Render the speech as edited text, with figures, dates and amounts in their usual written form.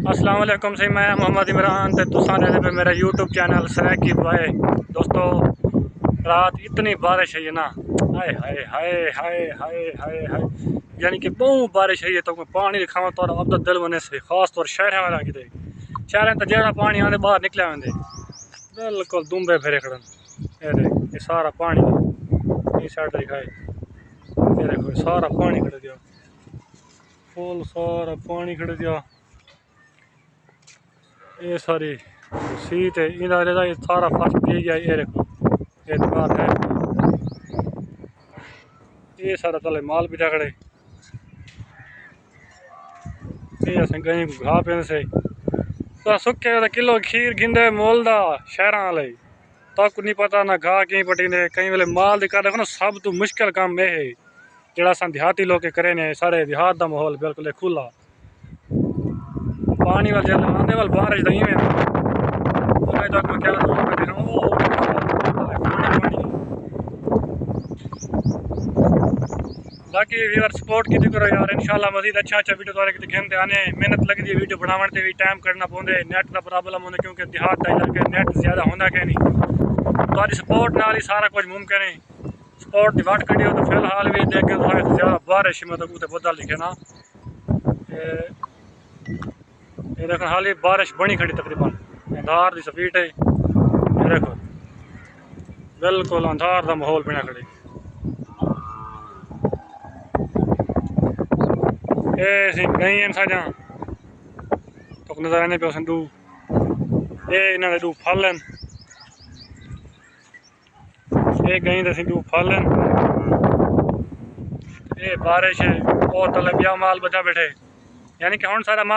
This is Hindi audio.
अस्सलाम वालेकुम सही मैं मोहम्मद इमरान ते तुसां दे पे मेरा यूट्यूब चैनल सराकी बाय। दोस्तों रात इतनी बारिश है ना, हाय हाय हाय हाय हाय हाय हाय, यानी कि बहुत बारिश है तो मैं पानी दिखावा तो अब दिल बने से खास तौर शहर वाला कि शहर तो जरा पानी आने बाहर निकले आते बिल्कुल दुम्बे फिरे खड़न। ये सारा पानी इस साइड दिखाए, ये देखो सारा पानी खड़ दिया, फुल सारा पानी खड़ दिया। ये सारी सीट है इधर सारा फर्श पी गया। ये देखो ये दुकान है, ये सारा तले माल भी खड़े, ये असें गई को घा पे से तो सुखे तो किलो खीर गिंदे मोल दा शहर वाले तक नहीं पता ना घा कहीं पटी ने कई वेले माल दिखा देखो ना। सब तो मुश्किल काम यह है जरा अस देहाती लोग करे ने, सारे देहात का माहौल बिल्कुल खुला पानी वाल जल आंदे वाल बारिश दई में तक मैं क्या बाकी व्यूअर सपोर्ट की करो यार। इंशाल्लाह मजीद अच्छा वीडियो तुम्हारे दिखाते आने। मेहनत लगती है वीडियो बनाने भी टाइम करना पौंदे, नेट का प्रॉब्लम होंगे क्योंकि देहात का इलाके नेट ज़्यादा होंगे क्या नहीं। तुम्हारी सपोर्ट नाल ही सारा कुछ मुमकिन है। सपोर्ट की वाट कटियो तो फिलहाल भी देख ज़्यादा बारिश मतलब उसे बदल लिखे ना। ये देखो हाल ही बारिश बनी खड़ी तकरीबन अंधार की स्पीड है। ये देखो बिल्कुल अंधार का माहौल बना खड़ी। ये गई साजा तो नजर आने पे संदू ये इन्होंने दू फल हैं, ये गई तो सिंधु फल हैं। ये बारिश है और तले ब्याह माल बचा बैठे, यानी कि हम सारा